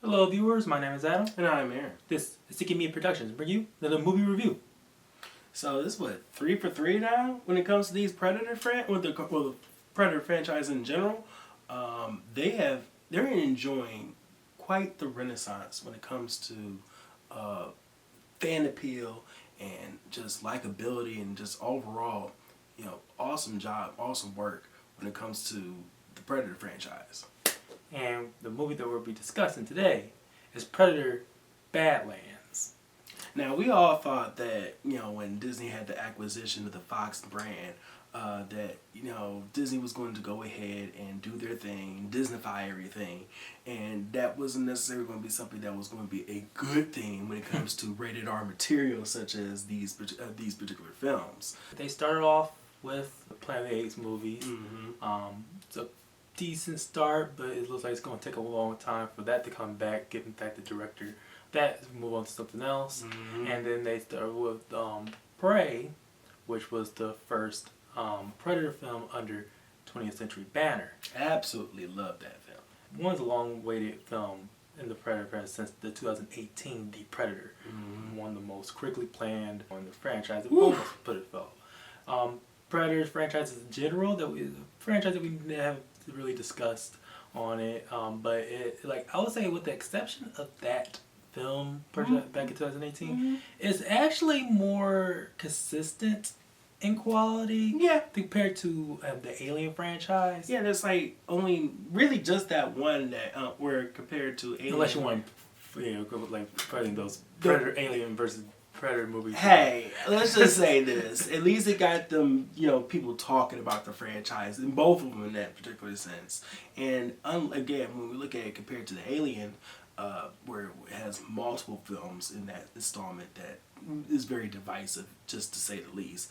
Hello viewers, my name is Adam. And I'm Aaron. This is Seeking Me Productions. Bring you another movie review. So this is what, 3 for 3 now when it comes to these Predator the Predator franchise in general. They're enjoying quite the renaissance when it comes to fan appeal and just likability and just overall, awesome job, awesome work when it comes to the Predator franchise. And the movie that we'll be discussing today is Predator Badlands. Now, we all thought that, when Disney had the acquisition of the Fox brand, that, Disney was going to go ahead and do their thing, Disneyfy everything, and that wasn't necessarily going to be something that was going to be a good thing when it comes to rated R material such as these particular films. They started off with the Planet of the Apes movies. It's a decent start, but it looks like it's going to take a long time for that to come back, getting back the director. That move on to something else, and then they started with Prey, which was the first Predator film under 20th Century banner. Absolutely love that film. One is a long-awaited film in the Predator franchise since the 2018 The Predator. One of the most critically planned on the franchise. Almost put it fell. Predator franchises in general, franchise that we haven't really discussed on it, but I would say with the exception of that film back in 2018, it's actually more consistent in quality compared to the Alien franchise. Yeah, there's only really just that one that where compared to Alien. Unless you want putting those Predator Alien versus Predator movies. Hey, let's just say this. At least it got them, people talking about the franchise, and both of them in that particular sense. And again, when we look at it compared to the Alien, where it has multiple films in that installment that is very divisive, just to say the least.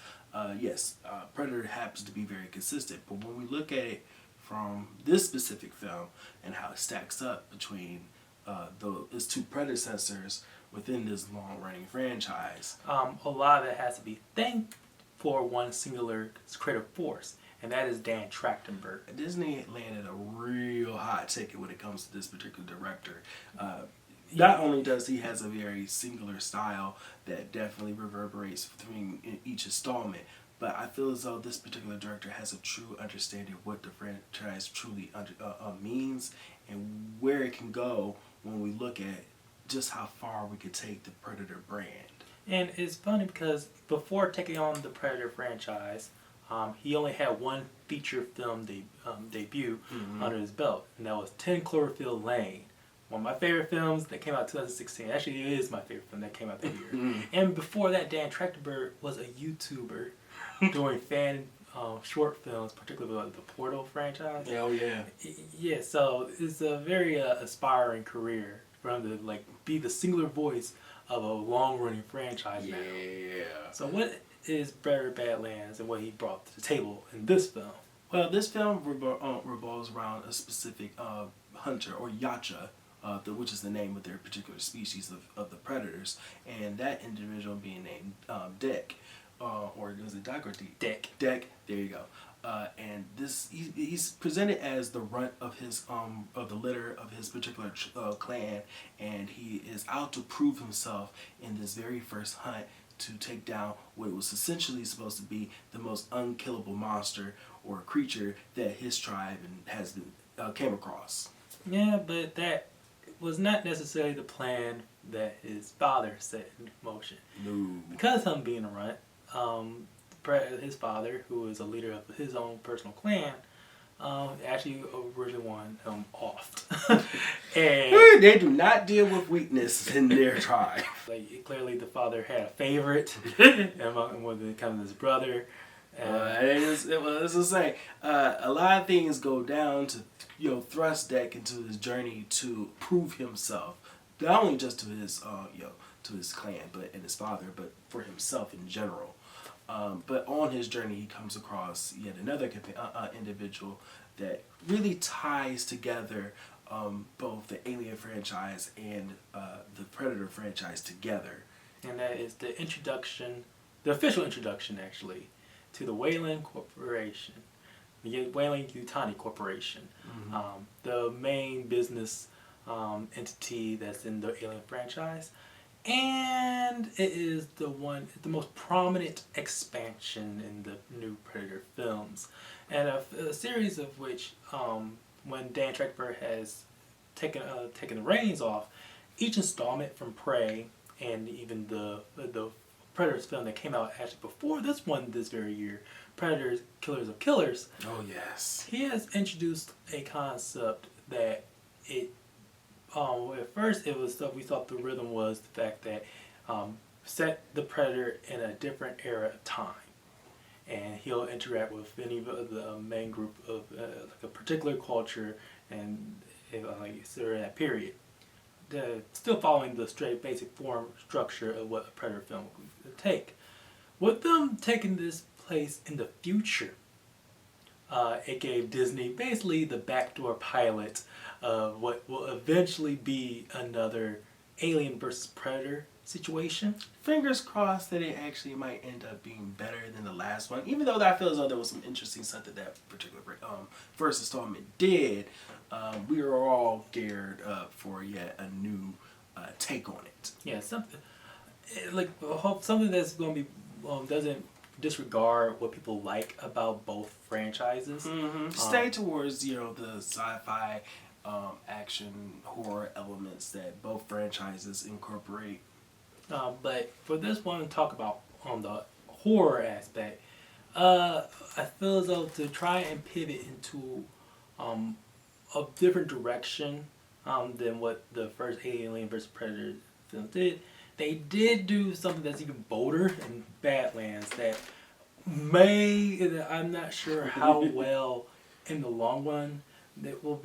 Yes, Predator happens to be very consistent, but when we look at it from this specific film and how it stacks up between its two predecessors within this long-running franchise, a lot of it has to be thanked for one singular creative force, and that is Dan Trachtenberg. Disney landed a real hot ticket when it comes to this particular director. Not only does he has a very singular style that definitely reverberates between each installment, but I feel as though this particular director has a true understanding of what the franchise truly means and where it can go when we look at just how far we could take the Predator brand. And it's funny because before taking on the Predator franchise, he only had one feature film debut under his belt, and that was 10 Cloverfield Lane. One of my favorite films that came out in 2016. Actually, it is my favorite film that came out that year. And before that, Dan Trachtenberg was a YouTuber doing fan short films, particularly like the Portal franchise. Oh yeah. Yeah, so it's a very aspiring career for him to be the singular voice of a long-running franchise now. Yeah. So what is Predator Badlands and what he brought to the table in this film? Well, this film revolves around a specific hunter, or Yacha, which is the name of their particular species of the predators, and that individual being named Deck, or was it Doc or D? Deck. Deck. There you go. And he's presented as the runt of his of the litter of his particular clan, and he is out to prove himself in this very first hunt to take down what was essentially supposed to be the most unkillable monster or creature that his tribe has came across. Yeah, but that was not necessarily the plan that his father set in motion. No. Because of him being a runt, his father, who was a leader of his own personal clan, actually originally wanted him off. And they do not deal with weakness in their tribe. Clearly the father had a favorite, and with his brother. Let's just say, a lot of things go down to thrust Deck into his journey to prove himself, not only just to his to his clan, and his father, but for himself in general. But on his journey, he comes across yet another individual that really ties together both the Alien franchise and the Predator franchise together. And that is the introduction, the official introduction actually, to the Weyland Corporation, the Weyland-Yutani Corporation, the main business entity that's in the Alien franchise, and it is the most prominent expansion in the new Predator films, and a series of which, when Dan Trachtenberg has taken the reins off, each installment from Prey and even the Predators film that came out actually before this one this very year, Predators, Killers of Killers. Oh yes. He has introduced a concept that at first it was we thought the rhythm was the fact that set the Predator in a different era of time, and he'll interact with any of the main group of like a particular culture and like during that period. Still following the straight basic form structure of what a Predator film would take. With them taking this place in the future, it gave Disney basically the backdoor pilot of what will eventually be another Alien versus Predator situation. Fingers crossed that it actually might end up being better than the last one, even though I feel as though there was some interesting stuff that particular first installment did. We were all geared up for yet a new take on it. Yeah, something that's going to be doesn't disregard what people like about both franchises. Stay towards the sci-fi, action, horror elements that both franchises incorporate. But for this one, talk about on the horror aspect, I feel as though to try and pivot into a different direction than what the first Alien vs. Predator film did. They did do something that's even bolder in Badlands that I'm not sure how well in the long run that will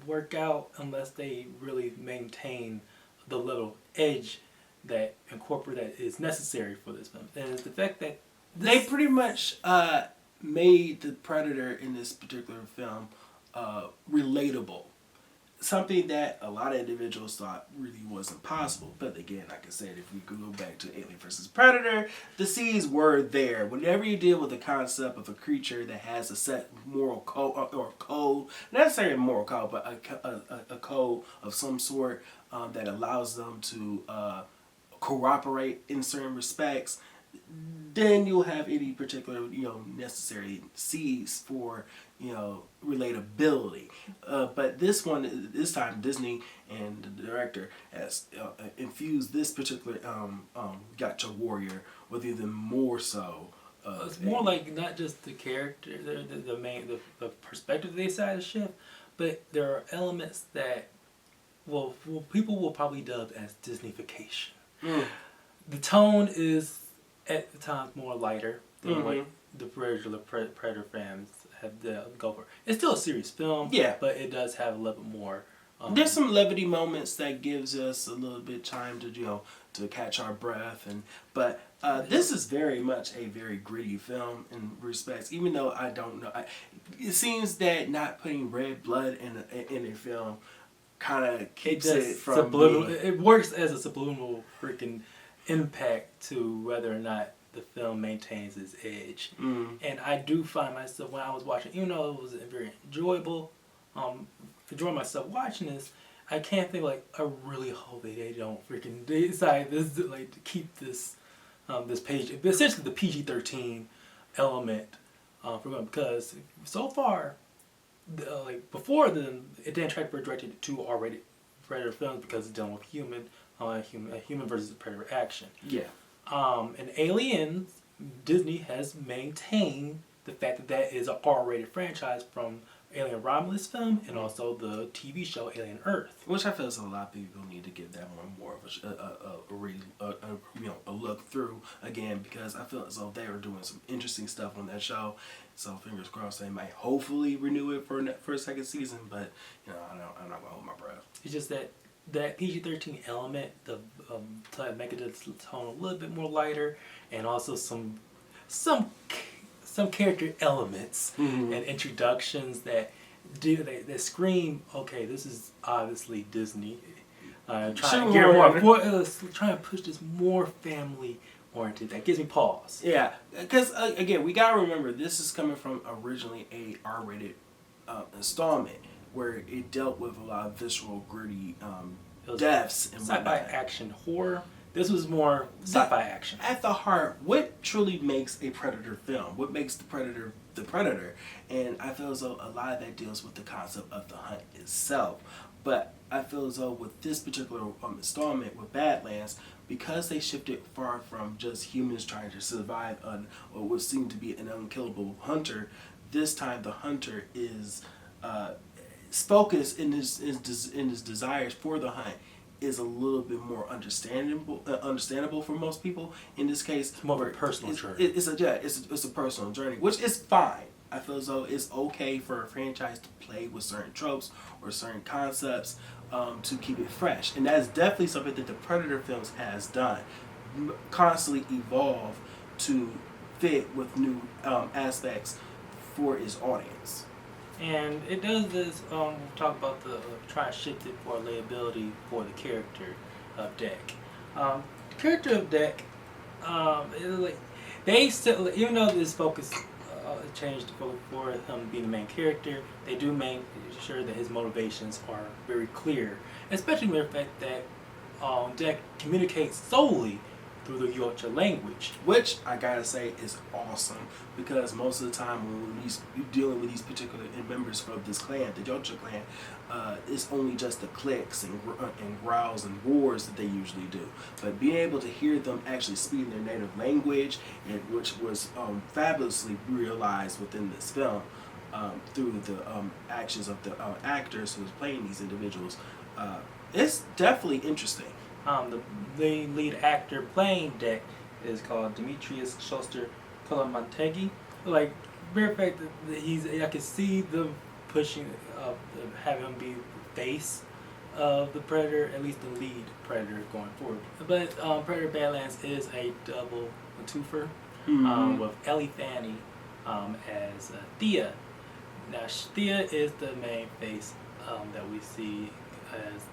work out unless they really maintain the little edge that is necessary for this film. And it's the fact that they pretty much made the Predator in this particular film relatable. Something that a lot of individuals thought really wasn't possible. But again, like I said, if we could go back to Alien vs. Predator, the seeds were there. Whenever you deal with the concept of a creature that has a set moral code, or code, not necessarily a moral code, but a code of some sort that allows them to cooperate in certain respects, then you'll have any particular necessary seeds for relatability. But this time Disney and the director has infused this particular gotcha warrior with even more so. It's more like not just the character, the perspective they decide to shift, but there are elements that people will probably dub as Disneyfication. The tone is at times more lighter than what the regular Predator fans have go for. It's still a serious film, yeah, but it does have a little bit more. There's some levity moments that gives us a little bit time to to catch our breath, but this is very much a very gritty film in respects. Even though I don't know, it seems that not putting red blood in a film kind of keeps it from it works as a subliminal freaking impact to whether or not the film maintains its edge. And I do find myself, when I was watching, even though it was very enjoyable, enjoying myself watching this, I can't think I really hope they don't freaking decide this to keep this this page, essentially the PG-13 element for them, because so far before then, Dan Trachtenberg directed 2 R-rated Predator films because it's dealing with human versus Predator action. Yeah. And Aliens, Disney has maintained the fact that is an R-rated franchise from Alien Romulus film and also the TV show Alien Earth. Which I feel as a lot of people need to give that one more of a look through again, because I feel as though they were doing some interesting stuff on that show. So fingers crossed they might hopefully renew it for a second season, but I'm not gonna hold my breath. It's just that PG-13 element, to make it the tone a little bit more lighter, and also some character elements and introductions that scream, okay, this is obviously Disney trying to push this more family oriented that gives me pause. Yeah, because again, we gotta remember this is coming from originally a R-rated installment where it dealt with a lot of visceral, gritty deaths and sci-fi whatnot. action horror. This was more sci-fi action. At the heart, what truly makes a Predator film? What makes the Predator the Predator? And I feel as though a lot of that deals with the concept of the hunt itself. But I feel as though with this particular installment with Badlands, because they shifted far from just humans trying to survive on what would seem to be an unkillable hunter, this time the hunter is focus in his desires for the hunt is a little bit more understandable for most people. In this case, it's more of a personal journey. It's a personal journey, which is fine. I feel as though it's okay for a franchise to play with certain tropes or certain concepts to keep it fresh, and that's definitely something that the Predator films has done. Constantly evolve to fit with new aspects for its audience. And it does this, we talk about the trying to shift it for relatability for the character of Deck. The character of Deck, is like, they still, even though this focus changed for him being the main character, they do make sure that his motivations are very clear, especially with the fact that Deck communicates solely through the Yautja language. Which I gotta say is awesome, because most of the time when you're dealing with these particular members of this clan, the Yautja clan, it's only just the clicks and growls and roars that they usually do. But being able to hear them actually speak their native language, and which was fabulously realized within this film through the actions of the actors who was playing these individuals, it's definitely interesting. The lead actor playing Deck is called Dimitrius Schuster-Koloamatangi. Like, very fact that I can see them pushing, having him be the face of the Predator, at least the lead Predator going forward. But Predator Badlands is a twofer with Elle as Thea. Now, Thea is the main face that we see as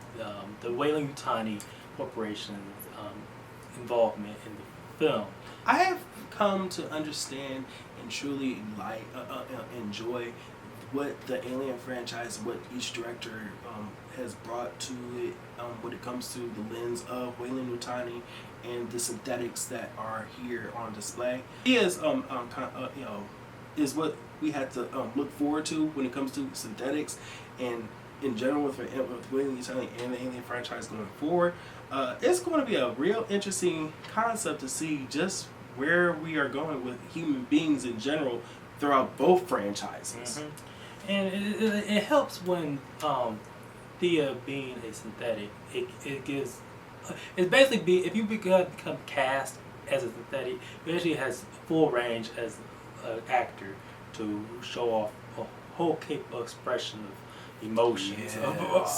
the Weyland-Yutani Corporation's involvement in the film. I have come to understand and truly enjoy what the Alien franchise, what each director has brought to it when it comes to the lens of Weyland-Yutani and the synthetics that are here on display. He is is what we had to look forward to when it comes to synthetics and in general with Weyland-Yutani and the Alien franchise going forward. It's going to be a real interesting concept to see just where we are going with human beings in general throughout both franchises. Mm-hmm. And it helps when Thea being a synthetic, it gives, it's basically, if you become cast as a synthetic, it actually has full range as an actor to show off a whole capable expression of emotions,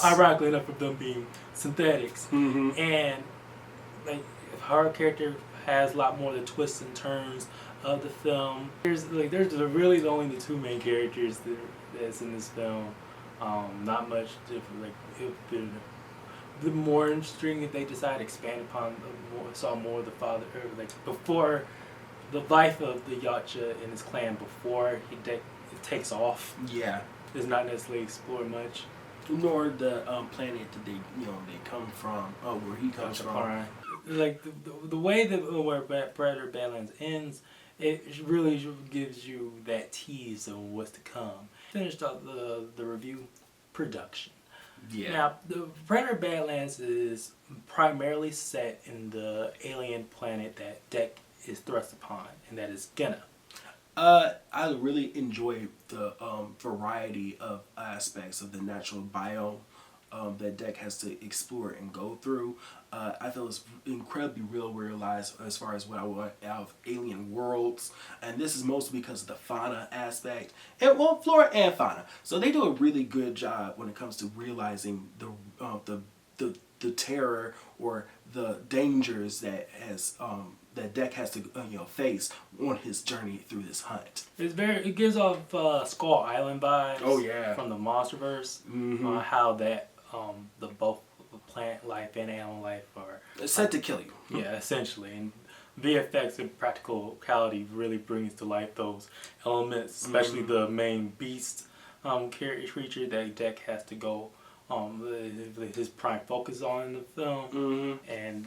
ironically enough, of them being synthetics. Mm-hmm. And like, her character has a lot more of the twists and turns of the film. There's really only the two main characters that's in this film. Not much different. Like, it would be the more interesting if they decide to expand upon saw more of the father, or like before the life of the Yautja and his clan before it takes off. Yeah. Is not necessarily explored much. Nor the planet that they come from, where he comes from. Like the way that where Predator Badlands ends, it really gives you that tease of what's to come. Finished up the review, production. Yeah. Now, the Predator Badlands is primarily set in the alien planet that Deck is thrust upon, and that is Genna. I really enjoy the variety of aspects of the natural biome that Deck has to explore and go through. I feel it's incredibly realized as far as what I want out of alien worlds, and this is mostly because of the fauna aspect, and well, flora and fauna. So they do a really good job when it comes to realizing the terror or the dangers that that Deck has to face on his journey through this hunt. It gives off Skull Island vibes. Oh yeah. From the MonsterVerse. Mm-hmm. How that both plant life and animal life are it's set to kill you. Yeah, essentially, and VFX and practicality really brings to life those elements, especially the main beast creature that Deck has to go his prime focus on in the film, and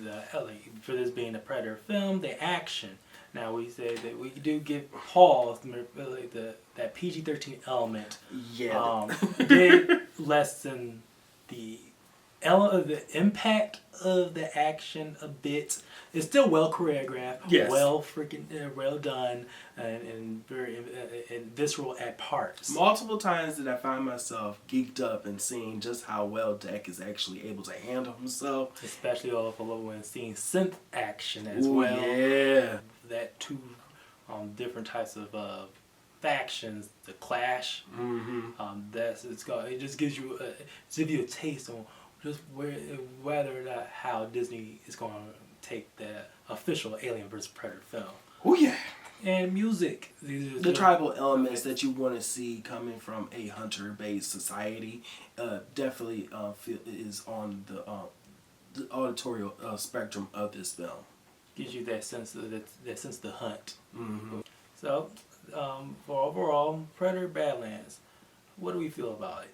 for this being a Predator film, the action. Now we say that we do give pause that PG-13 element. Yeah. Did lessen the impact of the action a bit. It's still well choreographed, yes. well done, and very and visceral at parts. Multiple times did I find myself geeked up and seeing just how well Deck is actually able to handle himself. Especially when seeing synth action as well. Yeah. That two different types of factions, the clash. It just gives you a taste on just whether or not how Disney is going to take the official Alien vs. Predator film. Oh yeah. And music. The tribal elements that you want to see coming from a hunter-based society definitely is on the auditorial spectrum of this film. Gives you that sense of the hunt. So, for overall, Predator Badlands, what do we feel about it?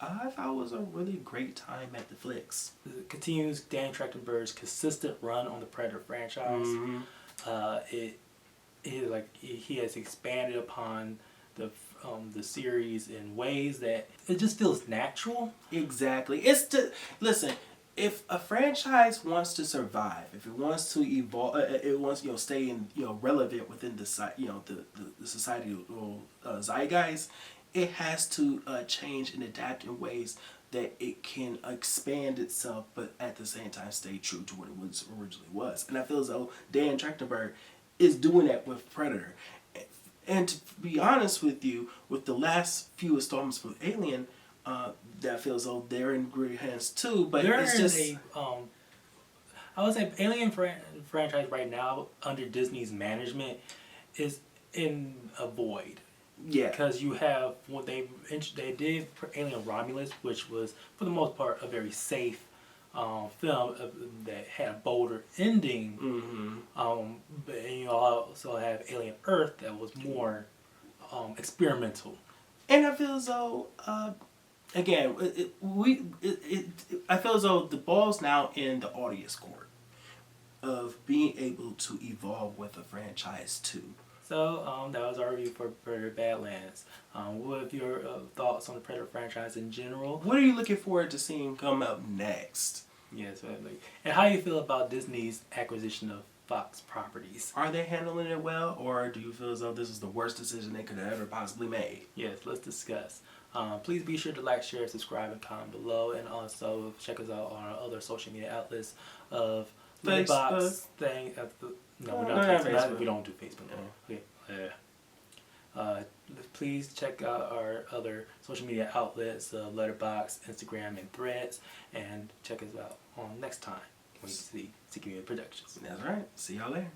I thought it was a really great time at the flicks. It continues Dan Trachtenberg's consistent run on the Predator franchise. He has expanded upon the series in ways that it just feels natural. Exactly. Listen. If a franchise wants to survive, if it wants to evolve, it wants stay in relevant within the societal zeitgeist, it has to change and adapt in ways that it can expand itself, but at the same time stay true to what it originally was. And I feel as though Dan Trachtenberg is doing that with Predator. And to be honest with you, with the last few installments for Alien, that feels though they're in great hands too, but it's just I would say Alien franchise right now under Disney's management is in a void. Yeah, because you have what they did for Alien Romulus, which was for the most part a very safe film that had a bolder ending. But you also have Alien Earth that was more experimental. And I feel as though. Again, I feel as though the ball's now in the audience court of being able to evolve with a franchise too. So that was our review for Predator Badlands. What are your thoughts on the Predator franchise in general? What are you looking forward to seeing come up next? Yes, and how do you feel about Disney's acquisition of Fox properties? Are they handling it well, or do you feel as though this is the worst decision they could have ever possibly made? Yes, let's discuss. Please be sure to like, share, subscribe, and comment below, and also check us out on our other social media outlets of Letterboxd thing. No, we don't. We don't do Facebook. Okay. Please check out our other social media outlets, Letterboxd, Instagram, and Threads, and check us out on next time when you see Community Productions. That's right. See y'all later.